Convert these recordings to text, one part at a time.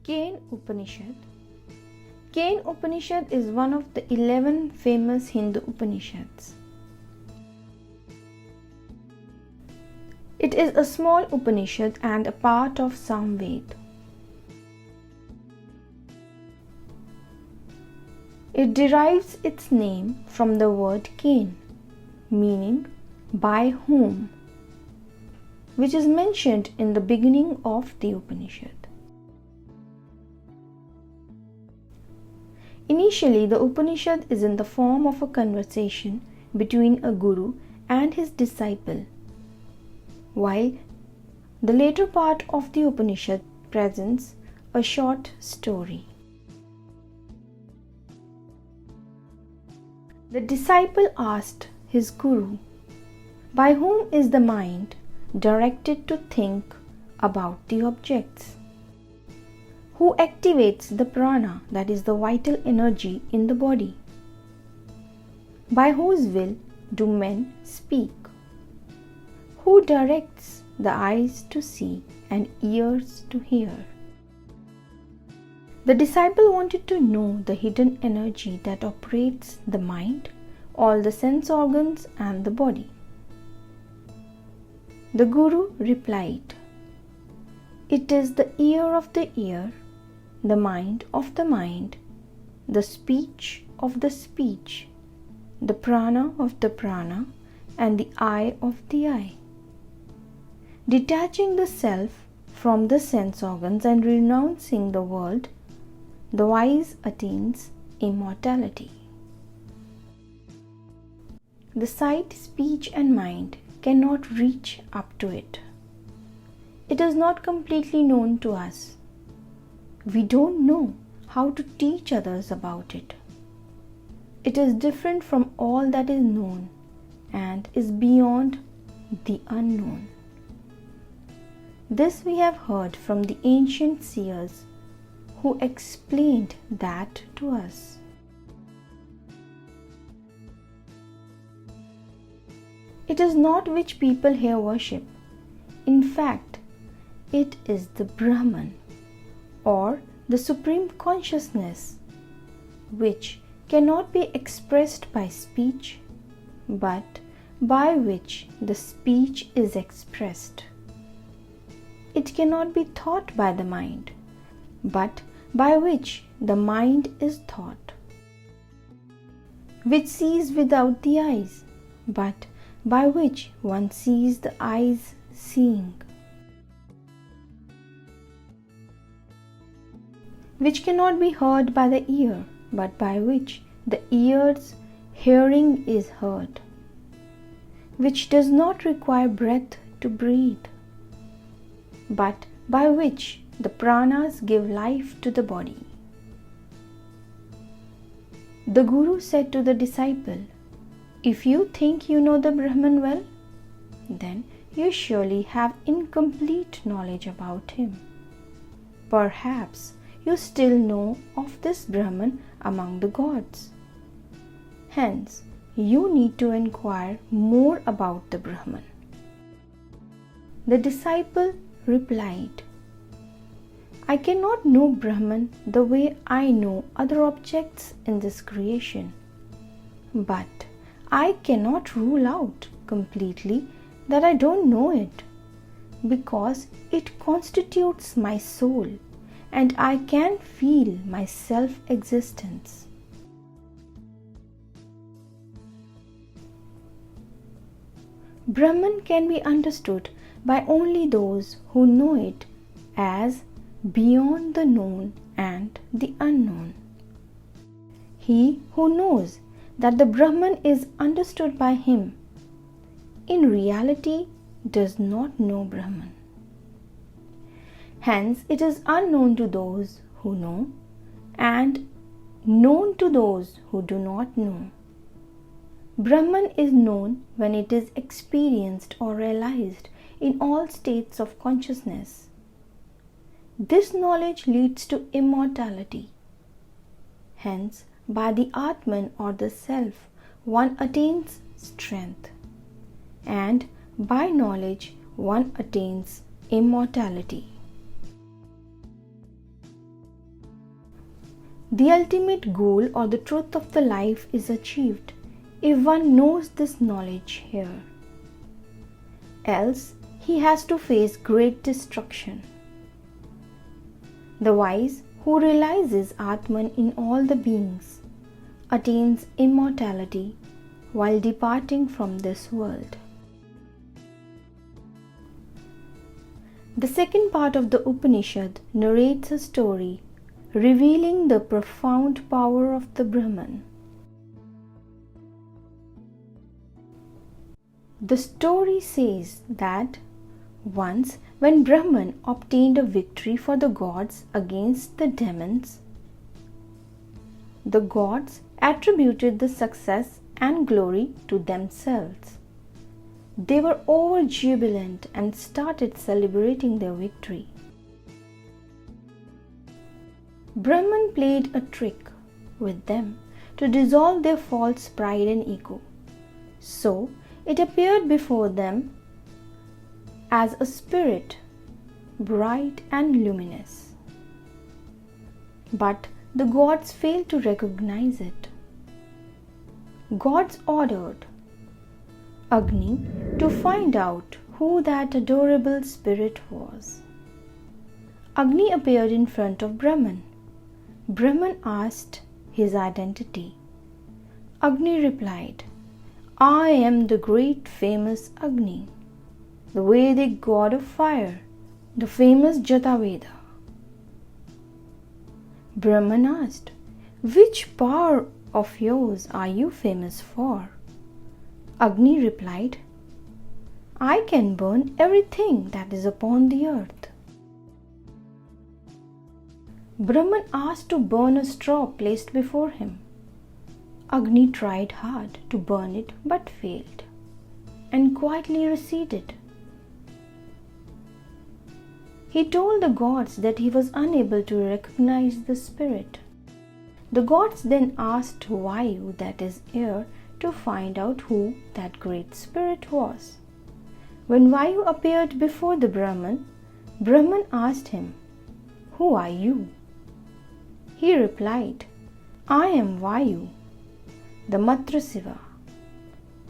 Kane Upanishad. Kane Upanishad is one of the 11 famous Hindu Upanishads. It is a small Upanishad and a part of SAMVEDA. It derives its name from the word Cain, meaning by whom, which is mentioned in the beginning of the Upanishad. Initially, the Upanishad is in the form of a conversation between a guru and his disciple, while the later part of the Upanishad presents a short story. The disciple asked his guru, by whom is the mind directed to think about the objects? Who activates the prana, that is the vital energy in the body? By whose will do men speak? Who directs the eyes to see and ears to hear? The disciple wanted to know the hidden energy that operates the mind, all the sense organs and the body. The guru replied, it is the ear of the ear, the mind of the mind, the speech of the speech, the prana of the prana, and the eye of the eye. Detaching the self from the sense organs and renouncing the world, the wise attains immortality. The sight, speech, and mind cannot reach up to it. It is not completely known to us. We don't know how to teach others about it. It is different from all that is known and is beyond the unknown. This we have heard from the ancient seers who explained that to us. It is not which people here worship. In fact, it is the Brahman, or the Supreme Consciousness, which cannot be expressed by speech, but by which the speech is expressed. It cannot be thought by the mind, but by which the mind is thought, which sees without the eyes, but by which one sees the eyes seeing, which cannot be heard by the ear, but by which the ear's hearing is heard, which does not require breath to breathe, but by which the pranas give life to the body. The guru said to the disciple, if you think you know the Brahman well, then you surely have incomplete knowledge about him. Perhaps you still know of this Brahman among the gods. Hence, you need to inquire more about the Brahman. The disciple replied, I cannot know Brahman the way I know other objects in this creation, but I cannot rule out completely that I don't know it, because it constitutes my soul and I can feel my self-existence. Brahman can be understood by only those who know it as beyond the known and the unknown. He who knows that the Brahman is understood by him, in reality does not know Brahman. Hence, it is unknown to those who know and known to those who do not know. Brahman is known when it is experienced or realized in all states of consciousness. This knowledge leads to immortality. Hence, by the Atman or the Self, one attains strength, and by knowledge one attains immortality. The ultimate goal or the truth of the life is achieved if one knows this knowledge here. Else, he has to face great destruction. The wise who realizes Atman in all the beings attains immortality while departing from this world. The second part of the Upanishad narrates a story revealing the profound power of the Brahman. The story says that once, when Brahman obtained a victory for the gods against the demons, the gods attributed the success and glory to themselves. They were overjubilant and started celebrating their victory. Brahman played a trick with them to dissolve their false pride and ego. So, it appeared before them as a spirit, bright and luminous. But the gods failed to recognize it. Gods ordered Agni to find out who that adorable spirit was. Agni appeared in front of Brahman. Brahman asked his identity. Agni replied, "I am the great famous Agni, the Vedic god of fire, the famous SAMVEDA." Brahman asked, "Which power of yours are you famous for?" Agni replied, "I can burn everything that is upon the earth." Brahman asked to burn a straw placed before him. Agni tried hard to burn it but failed and quietly receded. He told the gods that he was unable to recognize the spirit. The gods then asked Vayu, that is air, to find out who that great spirit was. When Vayu appeared before the Brahman, Brahman asked him, "Who are you?" He replied, "I am Vayu, the Matrasiva."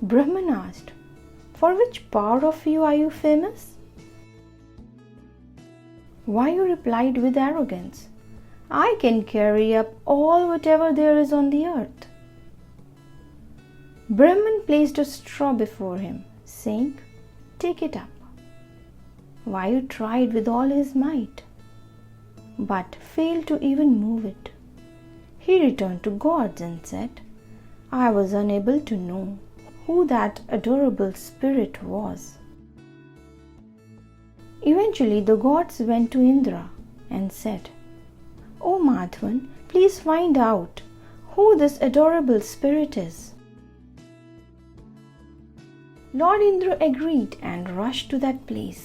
Brahman asked, "For which power of you are you famous?" Vayu replied with arrogance, "I can carry up all whatever there is on the earth." Brahman placed a straw before him, saying, "Take it up." Vayu tried with all his might, but failed to even move it. He returned to gods and said, "I was unable to know who that adorable spirit was." Eventually, the gods went to Indra and said, "O Madhavan, please find out who this adorable spirit is." Lord Indra agreed and rushed to that place,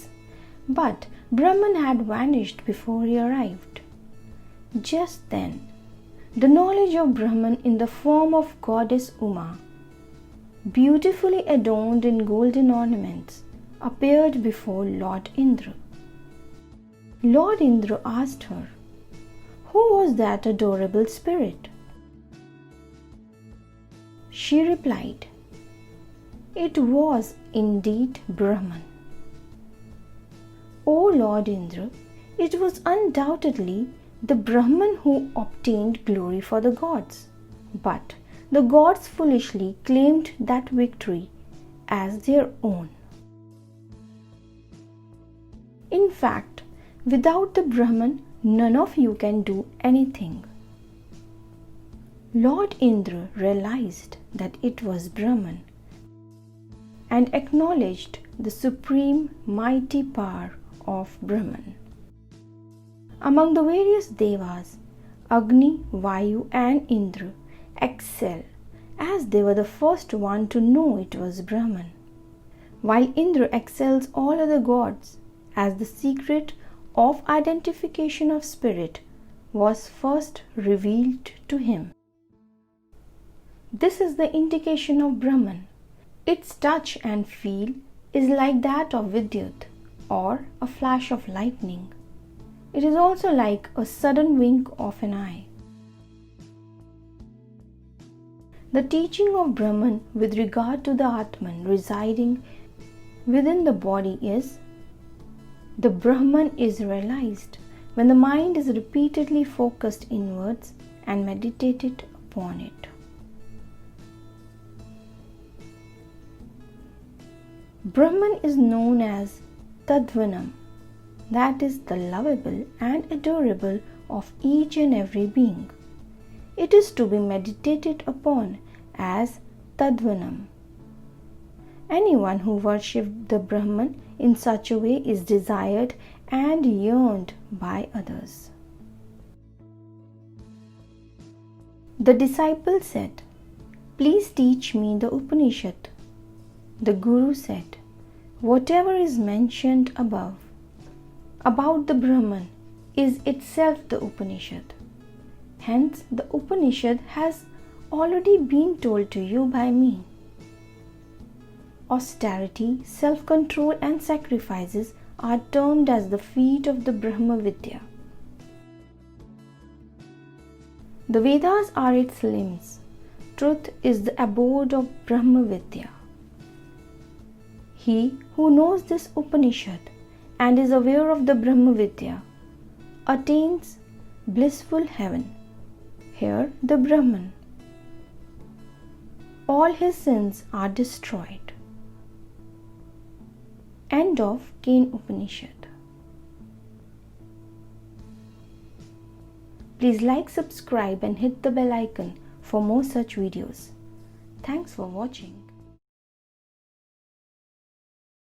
but Brahman had vanished before he arrived. Just then, the knowledge of Brahman in the form of goddess Uma, beautifully adorned in golden ornaments, appeared before Lord Indra. Lord Indra asked her, "Who was that adorable spirit?" She replied, "It was indeed Brahman." "O Lord Indra, it was undoubtedly the Brahman who obtained glory for the gods, but the gods foolishly claimed that victory as their own. In fact, without the Brahman, none of you can do anything." Lord Indra realized that it was Brahman and acknowledged the supreme mighty power of Brahman. Among the various devas, Agni, Vayu and Indra excel as they were the first one to know it was Brahman, while Indra excels all other gods as the secret of identification of spirit was first revealed to him. This is the indication of Brahman. Its touch and feel is like that of Vidyut or a flash of lightning. It is also like a sudden wink of an eye. The teaching of Brahman with regard to the Atman residing within the body is: the Brahman is realized when the mind is repeatedly focused inwards and meditated upon it. Brahman is known as Tadvanam, that is the lovable and adorable of each and every being. It is to be meditated upon as Tadvanam. Anyone who worships the Brahman in such a way is desired and yearned by others. The disciple said, "Please teach me the Upanishad." The Guru said, "Whatever is mentioned above about the Brahman is itself the Upanishad. Hence, the Upanishad has already been told to you by me. Austerity, self-control and sacrifices are termed as the feet of the Brahma Vidya. The Vedas are its limbs. Truth is the abode of Brahma Vidya. He who knows this Upanishad and is aware of the Brahma Vidya attains blissful heaven. Here the Brahman. All his sins are destroyed." End of Kane Upanishad. Please like, subscribe and hit the bell icon for more such videos. Thanks for watching.